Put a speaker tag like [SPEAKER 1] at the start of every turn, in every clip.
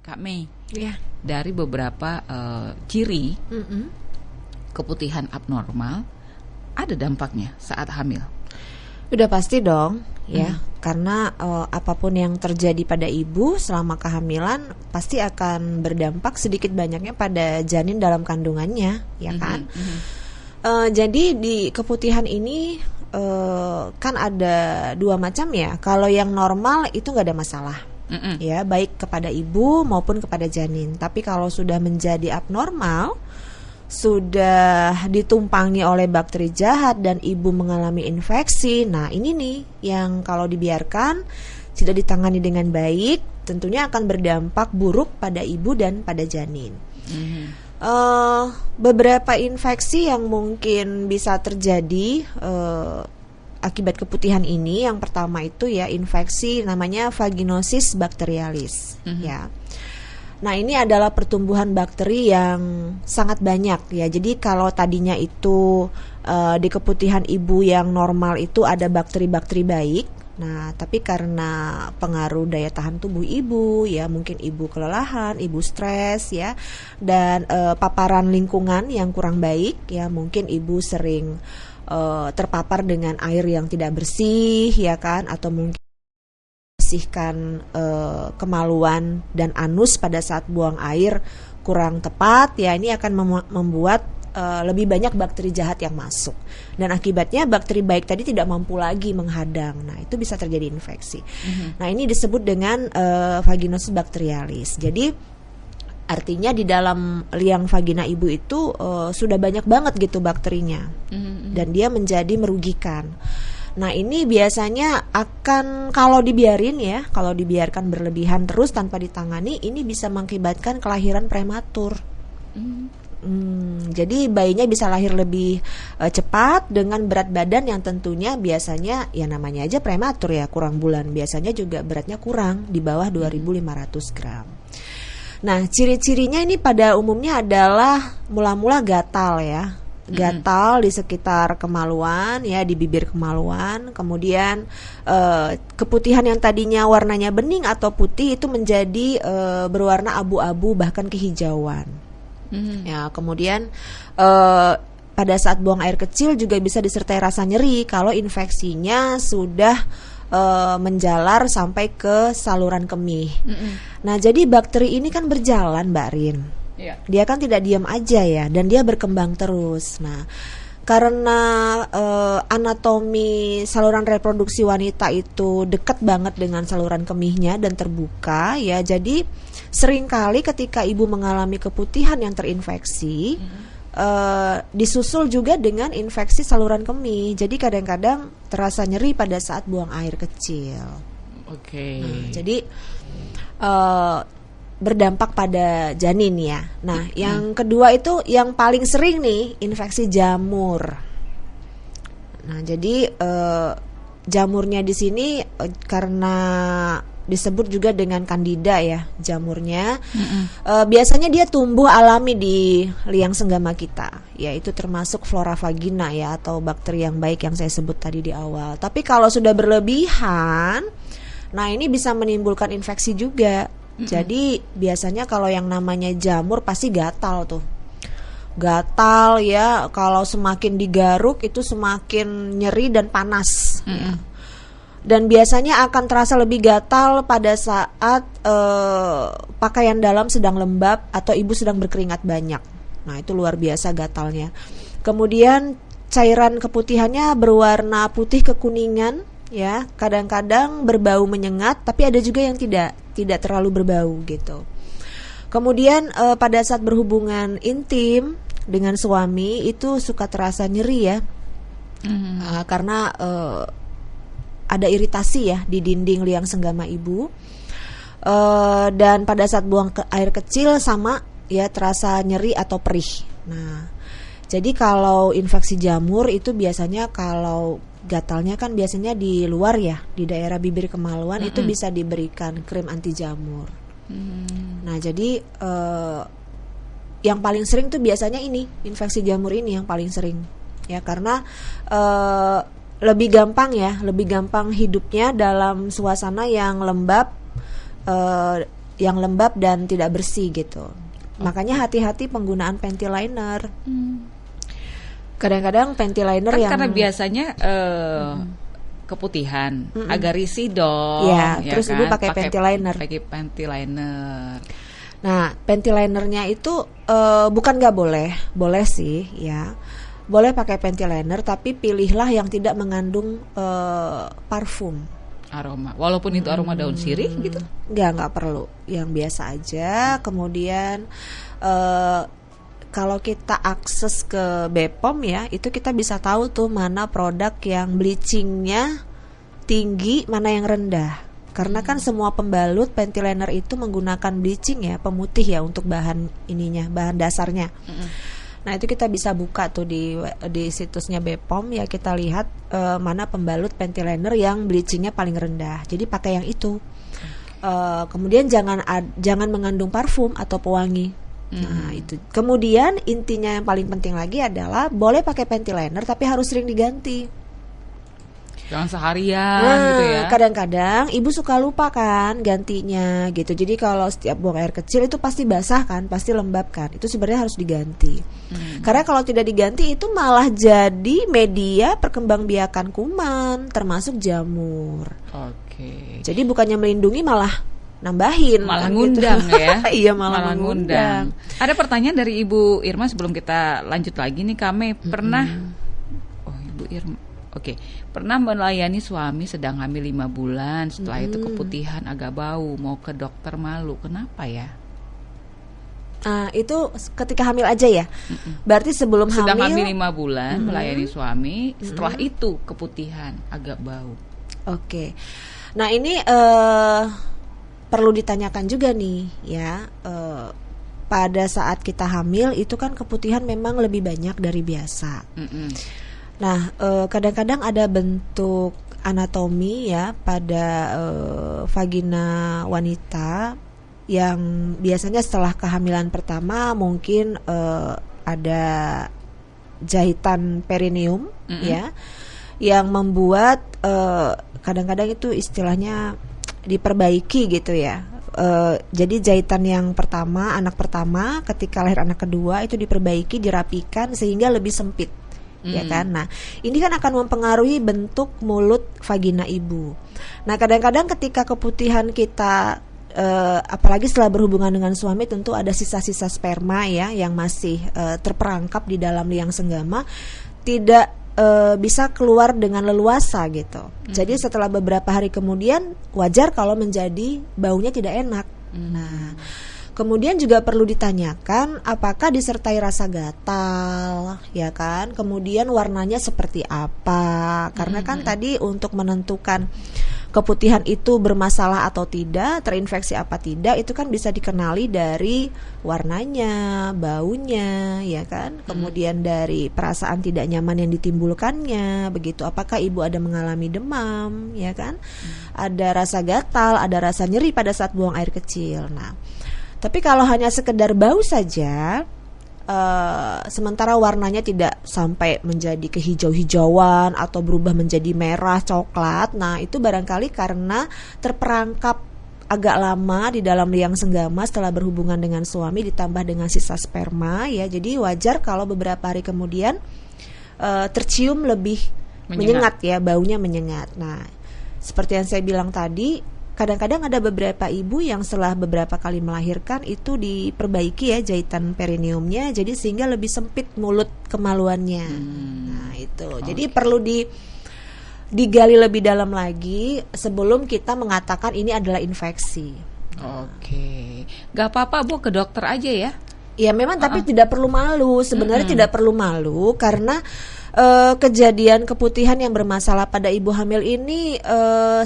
[SPEAKER 1] Kak Mei,
[SPEAKER 2] Ya.
[SPEAKER 1] dari beberapa ciri keputihan abnormal, ada dampaknya saat hamil.
[SPEAKER 2] Udah pasti dong, ya. Karena apapun yang terjadi pada ibu selama kehamilan pasti akan berdampak sedikit banyaknya pada janin dalam kandungannya, ya kan? Jadi di keputihan ini kan ada dua macam ya. Kalau yang normal itu nggak ada masalah. Ya, baik kepada ibu maupun kepada janin. Tapi kalau sudah menjadi abnormal, sudah ditumpangi oleh bakteri jahat dan ibu mengalami infeksi, nah ini nih yang kalau dibiarkan tidak ditangani dengan baik, tentunya akan berdampak buruk pada ibu dan pada janin. Beberapa infeksi yang mungkin bisa terjadi akibat keputihan ini, yang pertama itu ya infeksi namanya vaginosis bacterialis, ya. Nah, ini adalah pertumbuhan bakteri yang sangat banyak ya. Jadi kalau tadinya itu di keputihan ibu yang normal itu ada bakteri-bakteri baik. Nah, tapi karena pengaruh daya tahan tubuh ibu ya, mungkin ibu kelelahan, ibu stres ya, dan paparan lingkungan yang kurang baik ya, mungkin ibu sering terpapar dengan air yang tidak bersih ya kan, atau mungkin membersihkan kemaluan dan anus pada saat buang air kurang tepat ya, ini akan membuat lebih banyak bakteri jahat yang masuk, dan akibatnya bakteri baik tadi tidak mampu lagi menghadang. Nah, itu bisa terjadi infeksi. Nah, ini disebut dengan vaginosis bacterialis. Jadi artinya di dalam liang vagina ibu itu sudah banyak banget gitu bakterinya, dan dia menjadi merugikan. Nah, ini biasanya akan kalau dibiarkan berlebihan terus tanpa ditangani, ini bisa mengakibatkan kelahiran prematur. Jadi bayinya bisa lahir lebih cepat dengan berat badan yang tentunya biasanya ya namanya aja prematur ya, kurang bulan, biasanya juga beratnya kurang di bawah 2.500 gram. Nah, ciri-cirinya ini pada umumnya adalah mula-mula gatal ya. Gatal di sekitar kemaluan ya, di bibir kemaluan. Kemudian keputihan yang tadinya warnanya bening atau putih itu menjadi berwarna abu-abu bahkan kehijauan. Ya, kemudian pada saat buang air kecil juga bisa disertai rasa nyeri kalau infeksinya sudah menjalar sampai ke saluran kemih. Nah, jadi bakteri ini kan berjalan, Mbak Rin. Dia kan tidak diam aja ya, dan dia berkembang terus. Nah, karena anatomi saluran reproduksi wanita itu dekat banget dengan saluran kemihnya dan terbuka ya, jadi seringkali ketika ibu mengalami keputihan yang terinfeksi, disusul juga dengan infeksi saluran kemih. Jadi kadang-kadang terasa nyeri pada saat buang air kecil. Nah, jadi berdampak pada janin ya. Nah, yang kedua itu yang paling sering nih, infeksi jamur. Nah, jadi jamurnya di sini karena disebut juga dengan kandida ya jamurnya. Biasanya dia tumbuh alami di liang senggama kita, yaitu termasuk flora vagina ya, atau bakteri yang baik yang saya sebut tadi di awal. Tapi kalau sudah berlebihan, nah ini bisa menimbulkan infeksi juga. Jadi biasanya kalau yang namanya jamur pasti gatal tuh. Gatal ya, kalau semakin digaruk itu semakin nyeri dan panas ya. Dan biasanya akan terasa lebih gatal pada saat pakaian dalam sedang lembab atau ibu sedang berkeringat banyak. Nah, itu luar biasa gatalnya. Kemudian cairan keputihannya berwarna putih kekuningan ya, kadang-kadang berbau menyengat, tapi ada juga yang tidak terlalu berbau gitu. Kemudian pada saat berhubungan intim dengan suami itu suka terasa nyeri ya, karena ada iritasi ya di dinding liang senggama ibu. Dan pada saat buang air kecil sama ya, terasa nyeri atau perih. Nah, jadi kalau infeksi jamur itu biasanya kalau gatalnya kan biasanya di luar ya, di daerah bibir kemaluan, itu bisa diberikan krim anti jamur. Nah, jadi yang paling sering tuh biasanya ini, infeksi jamur ini yang paling sering ya, karena lebih gampang hidupnya dalam suasana yang lembab, yang lembab dan tidak bersih gitu. Makanya hati-hati penggunaan panty liner. Kadang-kadang panty liner
[SPEAKER 1] kan
[SPEAKER 2] yang
[SPEAKER 1] karena biasanya keputihan, agak risih dong.
[SPEAKER 2] Ya,
[SPEAKER 1] ya
[SPEAKER 2] terus
[SPEAKER 1] kan?
[SPEAKER 2] Ibu pakai panty liner.
[SPEAKER 1] Pakai panty liner.
[SPEAKER 2] Nah, panty linernya itu bukan nggak boleh, boleh sih, ya. Boleh pakai panty liner, tapi pilihlah yang tidak mengandung parfum.
[SPEAKER 1] Aroma, walaupun itu aroma daun sirih gitu?
[SPEAKER 2] Nggak perlu, yang biasa aja. Kemudian kalau kita akses ke BPOM ya, itu kita bisa tahu tuh mana produk yang bleachingnya tinggi, mana yang rendah. Karena kan semua pembalut panty liner itu menggunakan bleaching ya, pemutih ya untuk bahan ininya, bahan dasarnya. Nah itu kita bisa buka tuh di situsnya BPOM ya, kita lihat mana pembalut panty liner yang bleachingnya paling rendah. Jadi pakai yang itu. Kemudian jangan mengandung parfum atau pewangi. Nah itu. Kemudian intinya yang paling penting lagi adalah boleh pakai panty liner tapi harus sering diganti.
[SPEAKER 1] Jangan seharian gitu ya.
[SPEAKER 2] Kadang-kadang ibu suka lupa kan gantinya gitu. Jadi kalau setiap buang air kecil itu pasti basah kan, pasti lembab kan. Itu sebenarnya harus diganti. Karena kalau tidak diganti itu malah jadi media perkembangbiakan kuman, termasuk jamur.
[SPEAKER 1] Oke.
[SPEAKER 2] Jadi bukannya melindungi malah nambahin,
[SPEAKER 1] malah
[SPEAKER 2] kan,
[SPEAKER 1] ngundang
[SPEAKER 2] gitu.
[SPEAKER 1] Ya.
[SPEAKER 2] Iya malah ngundang.
[SPEAKER 1] Ada pertanyaan dari Ibu Irma sebelum kita lanjut lagi nih. Kami pernah Ibu Irma. Oke, pernah melayani suami sedang hamil 5 bulan. Setelah itu keputihan agak bau. Mau ke dokter malu. Kenapa ya?
[SPEAKER 2] Itu ketika hamil aja ya? Berarti sebelum
[SPEAKER 1] sedang
[SPEAKER 2] hamil
[SPEAKER 1] 5 bulan melayani suami. Setelah itu keputihan agak bau.
[SPEAKER 2] Oke. Nah ini perlu ditanyakan juga nih ya. Pada saat kita hamil itu kan keputihan memang lebih banyak dari biasa. Nah, kadang-kadang ada bentuk anatomi ya pada vagina wanita yang biasanya setelah kehamilan pertama mungkin ada jahitan perineum ya, yang membuat kadang-kadang itu istilahnya diperbaiki gitu ya. Jadi jahitan yang pertama, anak pertama, ketika lahir anak kedua itu diperbaiki, dirapikan sehingga lebih sempit. Ya kan, nah ini kan akan mempengaruhi bentuk mulut vagina ibu. Nah kadang-kadang ketika keputihan kita, apalagi setelah berhubungan dengan suami, tentu ada sisa-sisa sperma ya yang masih terperangkap di dalam liang senggama, tidak bisa keluar dengan leluasa gitu. Jadi setelah beberapa hari kemudian wajar kalau menjadi baunya tidak enak. Nah kemudian juga perlu ditanyakan apakah disertai rasa gatal, ya kan? Kemudian warnanya seperti apa? Karena kan tadi untuk menentukan keputihan itu bermasalah atau tidak, terinfeksi apa tidak, itu kan bisa dikenali dari warnanya, baunya, ya kan? Kemudian dari perasaan tidak nyaman yang ditimbulkannya, begitu. Apakah ibu ada mengalami demam, ya kan? Ada rasa gatal, ada rasa nyeri pada saat buang air kecil. Nah, tapi kalau hanya sekedar bau saja, sementara warnanya tidak sampai menjadi kehijau-hijauan atau berubah menjadi merah, coklat, nah itu barangkali karena terperangkap agak lama di dalam liang senggama setelah berhubungan dengan suami ditambah dengan sisa sperma ya. Jadi wajar kalau beberapa hari kemudian tercium lebih menyengat ya, baunya menyengat. Nah, seperti yang saya bilang tadi, kadang-kadang ada beberapa ibu yang setelah beberapa kali melahirkan itu diperbaiki ya jahitan perineumnya, jadi sehingga lebih sempit mulut kemaluannya. Nah itu, jadi perlu digali lebih dalam lagi sebelum kita mengatakan ini adalah infeksi.
[SPEAKER 1] Oke, gak apa-apa Bu, ke dokter aja ya.
[SPEAKER 2] Ya memang tapi tidak perlu malu. Sebenarnya tidak perlu malu karena kejadian keputihan yang bermasalah pada ibu hamil ini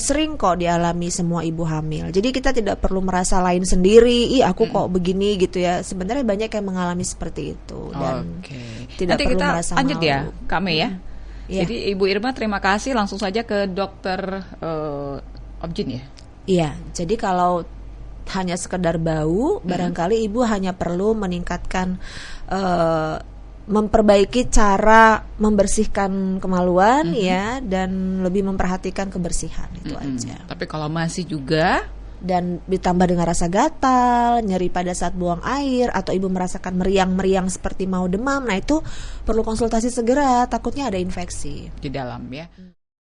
[SPEAKER 2] sering kok dialami semua ibu hamil. Jadi kita tidak perlu merasa lain sendiri. Ih aku kok begini gitu ya. Sebenarnya banyak yang mengalami seperti itu dan tidak
[SPEAKER 1] nanti
[SPEAKER 2] perlu
[SPEAKER 1] kita
[SPEAKER 2] merasa
[SPEAKER 1] lanjut
[SPEAKER 2] malu.
[SPEAKER 1] Ya kami ya.
[SPEAKER 2] Ya.
[SPEAKER 1] Jadi Ibu Irma terima kasih, langsung saja ke dokter Objin ya.
[SPEAKER 2] Iya. Jadi kalau hanya sekedar bau, barangkali ibu hanya perlu meningkatkan memperbaiki cara membersihkan kemaluan ya, dan lebih memperhatikan kebersihan itu aja.
[SPEAKER 1] Tapi kalau masih juga
[SPEAKER 2] dan ditambah dengan rasa gatal, nyeri pada saat buang air, atau ibu merasakan meriang-meriang seperti mau demam, nah itu perlu konsultasi segera, takutnya ada infeksi
[SPEAKER 1] di dalam ya.